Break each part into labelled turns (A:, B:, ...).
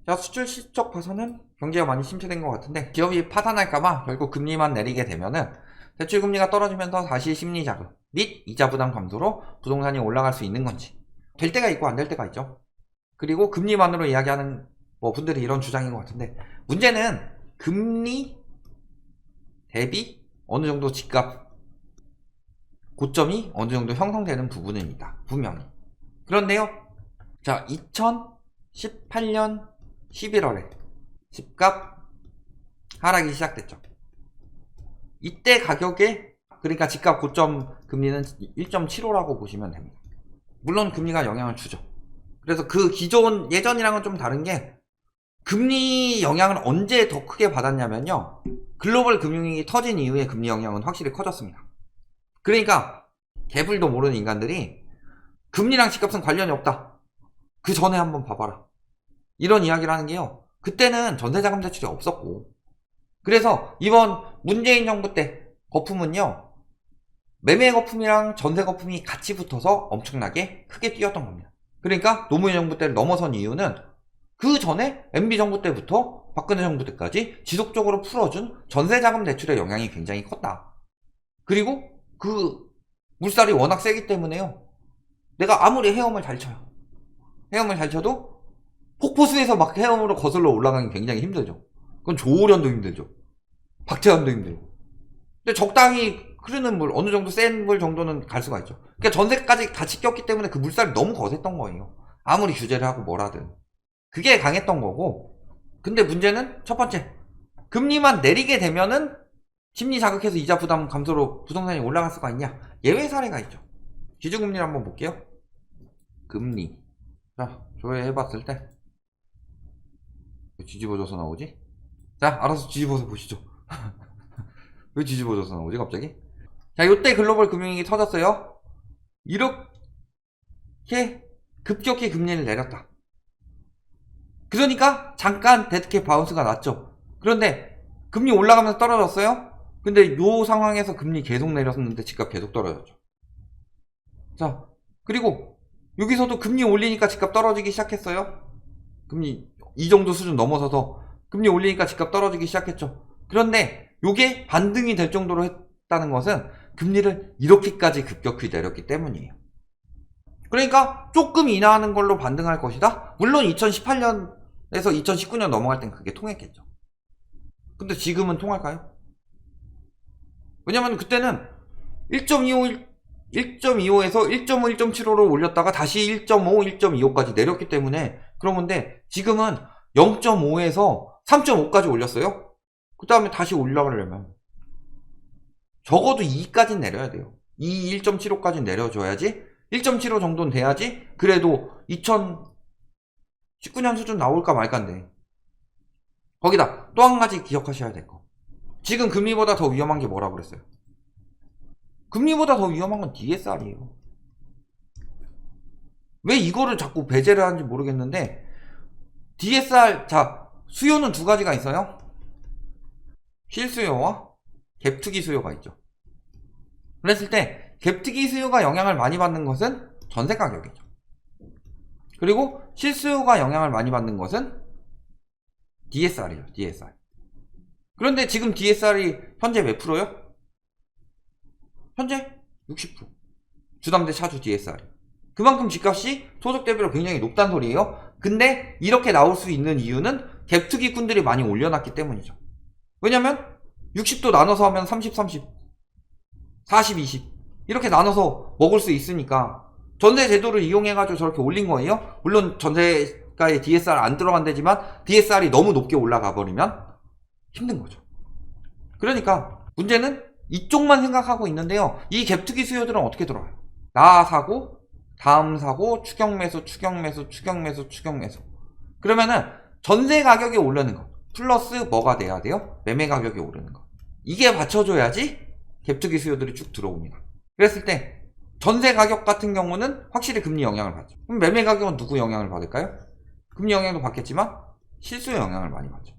A: 자, 수출 실적 봐서는 경기가 많이 침체된 것 같은데 기업이 파산할까봐 결국 금리만 내리게 되면은 대출금리가 떨어지면서 다시 심리 자극 및 이자 부담 감소로 부동산이 올라갈 수 있는 건지 될 때가 있고 안 될 때가 있죠. 그리고 금리만으로 이야기하는 분들이 이런 주장인 것 같은데 문제는 금리 대비 어느 정도 집값 고점이 어느 정도 형성되는 부분입니다. 분명히. 그런데요. 자, 2018년 11월에 집값 하락이 시작됐죠. 이때 가격에 그러니까 집값 고점 금리는 1.75라고 보시면 됩니다. 물론 금리가 영향을 주죠. 그래서 그 기존 예전이랑은 좀 다른 게 금리 영향을 언제 더 크게 받았냐면요. 글로벌 금융위기 터진 이후에 금리 영향은 확실히 커졌습니다. 그러니까 개불도 모르는 인간들이 금리랑 집값은 관련이 없다. 그 전에 한번 봐봐라. 이런 이야기를 하는 게요. 그때는 전세자금 대출이 없었고 그래서 이번 문재인 정부 때 거품은요. 매매 거품이랑 전세 거품이 같이 붙어서 엄청나게 크게 뛰었던 겁니다. 그러니까 노무현 정부 때를 넘어선 이유는 그 전에 MB 정부 때부터 박근혜 정부 때까지 지속적으로 풀어준 전세자금 대출의 영향이 굉장히 컸다. 그리고 그 물살이 워낙 세기 때문에요. 내가 아무리 헤엄을 잘 쳐요. 헤엄을 잘 쳐도 폭포수에서 막 헤엄으로 거슬러 올라가기 굉장히 힘들죠. 그건 조오련도 힘들죠. 박재환도 힘들고. 근데 적당히 흐르는 물, 어느 정도 센 물 정도는 갈 수가 있죠. 그러니까 전세까지 같이 꼈기 때문에 그 물살이 너무 거셌던 거예요. 아무리 규제를 하고 뭐라든. 그게 강했던 거고. 근데 문제는 첫 번째. 금리만 내리게 되면은 심리 자극해서 이자 부담 감소로 부동산이 올라갈 수가 있냐? 예외 사례가 있죠. 기준금리를 한번 볼게요. 금리. 자, 조회해봤을 때. 왜 뒤집어져서 나오지? 자, 알아서 뒤집어서 보시죠. 왜 뒤집어져서 나오지 갑자기? 자, 요때 글로벌 금융위기 터졌어요. 이렇게 급격히 금리를 내렸다. 그러니까 잠깐 데드캣 바운스가 났죠. 그런데 금리 올라가면서 떨어졌어요. 근데 요 상황에서 금리 계속 내렸었는데 집값 계속 떨어졌죠. 자, 그리고 여기서도 금리 올리니까 집값 떨어지기 시작했어요. 금리 이 정도 수준 넘어서서 금리 올리니까 집값 떨어지기 시작했죠. 그런데 요게 반등이 될 정도로 했다는 것은 금리를 이렇게까지 급격히 내렸기 때문이에요. 그러니까 조금 인하하는 걸로 반등할 것이다. 물론 2018년에서 2019년 넘어갈 땐 그게 통했겠죠. 근데 지금은 통할까요? 왜냐면 그때는 1.25에서 1.5, 1.75로 올렸다가 다시 1.5, 1.25까지 내렸기 때문에 그런 건데 지금은 0.5에서 3.5까지 올렸어요. 그 다음에 다시 올라가려면 적어도 2까지 내려야 돼요. 2, 1.75까지 내려줘야지 1.75 정도는 돼야지 그래도 2019년 수준 나올까 말까인데 거기다 또 한 가지 기억하셔야 될 거. 지금 금리보다 더 위험한 게 뭐라고 그랬어요? 금리보다 더 위험한 건 DSR이에요. 왜 이거를 자꾸 배제를 하는지 모르겠는데 DSR, 자, 수요는 두 가지가 있어요. 실수요와 갭투기 수요가 있죠. 그랬을 때 갭투기 수요가 영향을 많이 받는 것은 전세 가격이죠. 그리고 실수요가 영향을 많이 받는 것은 DSR이에요. DSR. 그런데 지금 DSR이 현재 몇 프로요? 현재 60%. 주담대 차주 DSR이. 그만큼 집값이 소득 대비로 굉장히 높다는 소리예요. 근데 이렇게 나올 수 있는 이유는 갭투기꾼들이 많이 올려놨기 때문이죠. 왜냐면 60도 나눠서 하면 30, 30, 40, 20 이렇게 나눠서 먹을 수 있으니까 전세 제도를 이용해가지고 저렇게 올린 거예요. 물론 전세가에 DSR 안 들어간다지만 DSR이 너무 높게 올라가 버리면 힘든 거죠. 그러니까 문제는 이쪽만 생각하고 있는데요. 이 갭투기 수요들은 어떻게 들어와요? 나 사고, 다음 사고, 추격 매수, 추격 매수, 추격 매수, 추격 매수. 그러면은 전세 가격이 오르는 거 플러스 뭐가 돼야 돼요? 매매 가격이 오르는 거. 이게 받쳐줘야지 갭투기 수요들이 쭉 들어옵니다. 그랬을 때 전세 가격 같은 경우는 확실히 금리 영향을 받죠. 그럼 매매 가격은 누구 영향을 받을까요? 금리 영향도 받겠지만 실수요 영향을 많이 받죠.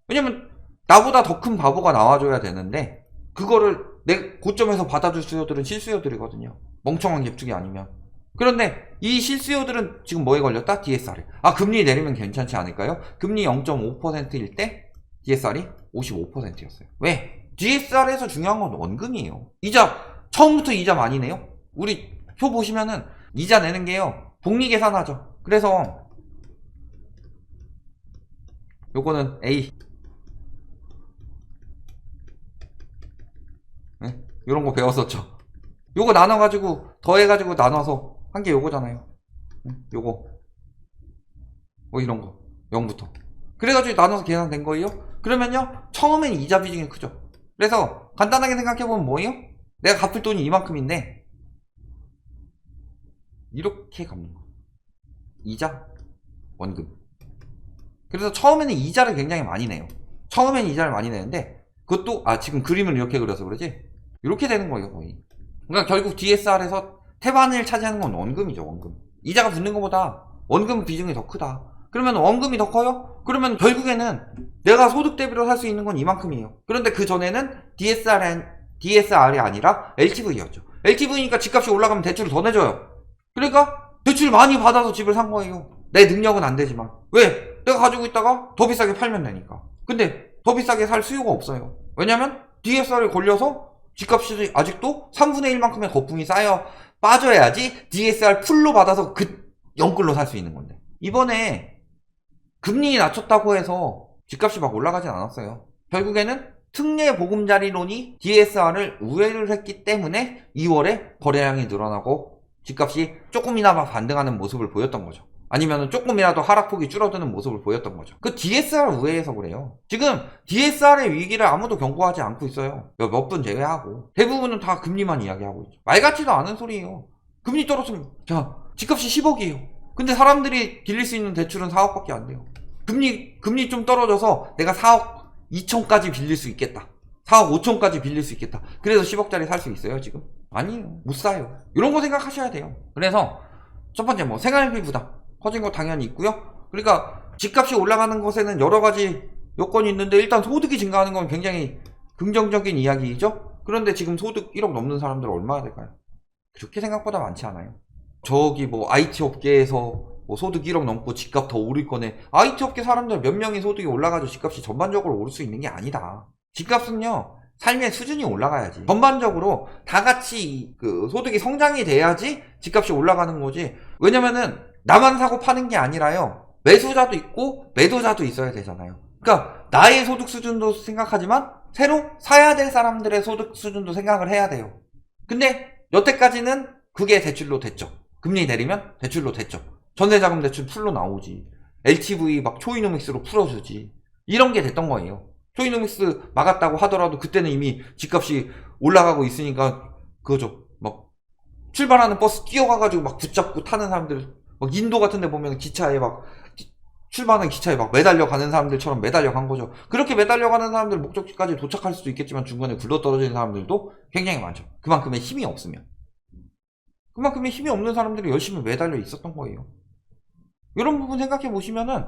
A: 왜냐면 나보다 더 큰 바보가 나와줘야 되는데 그거를 내 고점에서 받아줄 수요들은 실수요들이거든요. 멍청한 갭투기 아니면. 그런데 이 실수요들은 지금 뭐에 걸렸다? DSR에. 아, 금리 내리면 괜찮지 않을까요? 금리 0.5%일 때 DSR이 55%였어요. 왜? DSR에서 중요한 건 원금이에요. 이자, 처음부터 이자 많이 내요? 우리 표 보시면은 이자 내는 게요, 복리 계산하죠. 그래서 요거는 A, 네? 요런 거 배웠었죠. 요거 나눠가지고 더해가지고 나눠서 한 게 요거잖아요. 요거 뭐 이런 거 0부터 그래가지고 나눠서 계산된 거예요. 그러면요, 처음엔 이자 비중이 크죠. 그래서 간단하게 생각해보면 뭐예요? 내가 갚을 돈이 이만큼인데 이렇게 갚는 거예요. 이자, 원금. 그래서 처음에는 이자를 굉장히 많이 내요. 처음에는 이자를 많이 내는데 그것도, 지금 그림을 이렇게 그려서 그러지, 이렇게 되는 거예요 거의. 그러니까 결국 DSR에서 태반을 차지하는 건 원금이죠. 원금. 이자가 붙는 것보다 원금 비중이 더 크다. 그러면 원금이 더 커요? 그러면 결국에는 내가 소득 대비로 살 수 있는 건 이만큼이에요. 그런데 그 전에는 DSR이 아니라 LTV였죠. LTV니까 집값이 올라가면 대출을 더 내줘요. 그러니까 대출 많이 받아서 집을 산 거예요. 내 능력은 안 되지만. 왜? 내가 가지고 있다가 더 비싸게 팔면 되니까. 근데 더 비싸게 살 수요가 없어요. 왜냐면 DSR에 걸려서 집값이 아직도 3분의 1만큼의 거품이 쌓여 빠져야지 DSR 풀로 받아서 그 영끌로 살 수 있는 건데, 이번에 금리 낮췄다고 해서 집값이 막 올라가진 않았어요. 결국에는 특례 보금자리론이 DSR을 우회를 했기 때문에 2월에 거래량이 늘어나고 집값이 조금이나마 반등하는 모습을 보였던 거죠. 아니면 조금이라도 하락폭이 줄어드는 모습을 보였던 거죠. 그 DSR 우회해서 그래요. 지금 DSR의 위기를 아무도 경고하지 않고 있어요. 몇 분 제외하고 대부분은 다 금리만 이야기하고 있죠. 말 같지도 않은 소리예요. 금리 떨어지면, 자, 집값이 10억이에요 근데 사람들이 빌릴 수 있는 대출은 4억밖에 안 돼요. 금리 좀 떨어져서 내가 4억 2천까지 빌릴 수 있겠다, 4억 5천까지 빌릴 수 있겠다, 그래서 10억짜리 살 수 있어요 지금? 아니에요. 못 사요. 이런 거 생각하셔야 돼요. 그래서 첫 번째, 뭐 생활비 부담 커진 거 당연히 있고요. 그러니까 집값이 올라가는 것에는 여러 가지 요건이 있는데, 일단 소득이 증가하는 건 굉장히 긍정적인 이야기이죠. 그런데 지금 소득 1억 넘는 사람들은 얼마나 될까요? 그렇게 생각보다 많지 않아요. 저기 뭐 IT 업계에서 뭐 소득 1억 넘고 집값 더 오를 거네. IT 업계 사람들 몇 명이 소득이 올라가지고 집값이 전반적으로 오를 수 있는 게 아니다. 집값은요, 삶의 수준이 올라가야지. 전반적으로 다 같이 그 소득이 성장이 돼야지 집값이 올라가는 거지. 왜냐면은 나만 사고 파는 게 아니라요, 매수자도 있고 매도자도 있어야 되잖아요. 그러니까 나의 소득 수준도 생각하지만 새로 사야 될 사람들의 소득 수준도 생각을 해야 돼요. 근데 여태까지는 그게 대출로 됐죠. 금리 내리면 대출로 됐죠. 전세자금 대출 풀로 나오지, LTV 막 초이노믹스로 풀어주지, 이런 게 됐던 거예요. 초이노믹스 막았다고 하더라도 그때는 이미 집값이 올라가고 있으니까 그거죠. 막 출발하는 버스 뛰어가가지고 막 붙잡고 타는 사람들, 막 인도 같은 데 보면 기차에 막 출발하는 기차에 막 매달려 가는 사람들처럼 매달려 간 거죠. 그렇게 매달려 가는 사람들 목적지까지 도착할 수도 있겠지만 중간에 굴러 떨어지는 사람들도 굉장히 많죠. 그만큼의 힘이 없으면. 그만큼의 힘이 없는 사람들이 열심히 매달려 있었던 거예요. 이런 부분 생각해 보시면은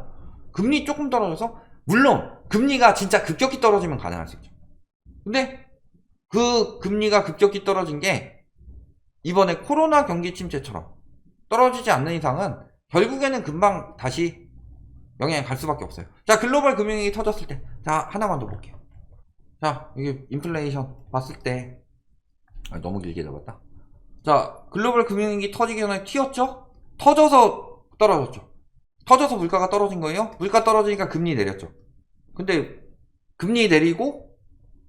A: 금리 조금 떨어져서, 물론 금리가 진짜 급격히 떨어지면 가능할 수 있죠. 근데 그 금리가 급격히 떨어진 게 이번에 코로나 경기 침체처럼 떨어지지 않는 이상은 결국에는 금방 다시 영향이 갈 수밖에 없어요. 자, 글로벌 금융위기 터졌을 때, 자, 하나만 더 볼게요. 자, 이게 인플레이션 봤을 때, 너무 길게 잡았다. 자, 글로벌 금융위기 터지기 전에 튀었죠? 터져서 떨어졌죠. 터져서 물가가 떨어진 거예요. 물가 떨어지니까 금리 내렸죠. 근데 금리 내리고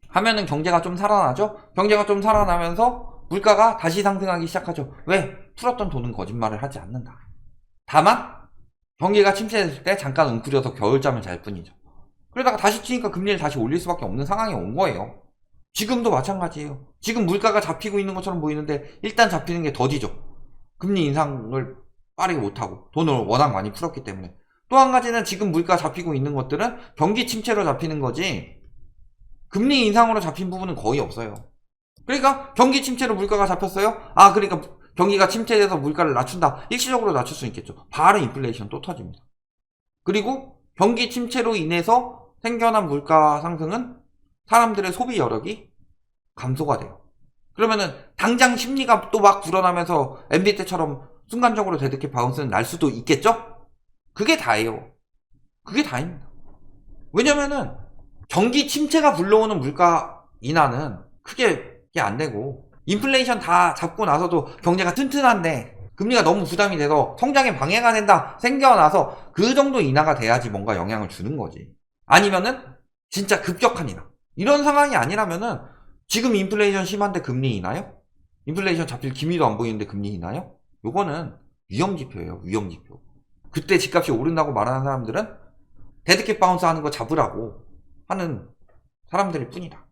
A: 하면은 경제가 좀 살아나죠. 경제가 좀 살아나면서 물가가 다시 상승하기 시작하죠. 왜? 풀었던 돈은 거짓말을 하지 않는다. 다만 경기가 침체됐을 때 잠깐 웅크려서 겨울잠을 잘 뿐이죠. 그러다가 다시 튀니까 금리를 다시 올릴 수밖에 없는 상황이 온 거예요. 지금도 마찬가지예요. 지금 물가가 잡히고 있는 것처럼 보이는데 일단 잡히는 게 더디죠. 금리 인상을 빠르게 못하고 돈을 워낙 많이 풀었기 때문에. 또 한 가지는 지금 물가 잡히고 있는 것들은 경기 침체로 잡히는 거지 금리 인상으로 잡힌 부분은 거의 없어요. 그러니까 경기 침체로 물가가 잡혔어요? 그러니까 경기가 침체돼서 물가를 낮춘다. 일시적으로 낮출 수 있겠죠. 바로 인플레이션 또 터집니다. 그리고 경기 침체로 인해서 생겨난 물가 상승은 사람들의 소비 여력이 감소가 돼요. 그러면은 당장 심리가 또 막 불어나면서 MB 때처럼 순간적으로 데드캣 바운스는 날 수도 있겠죠? 그게 다예요. 그게 다입니다. 왜냐면은 경기 침체가 불러오는 물가 인하는 크게 안 되고 인플레이션 다 잡고 나서도 경제가 튼튼한데 금리가 너무 부담이 돼서 성장에 방해가 된다 생겨나서 그 정도 인하가 돼야지 뭔가 영향을 주는 거지. 아니면은 진짜 급격한 인하. 이런 상황이 아니라면은 지금 인플레이션 심한데 금리 인하요? 인플레이션 잡힐 기미도 안 보이는데 금리 인하요? 요거는 위험지표예요. 위험지표. 그때 집값이 오른다고 말하는 사람들은 데드캣 바운스 하는 거 잡으라고 하는 사람들일 뿐이다.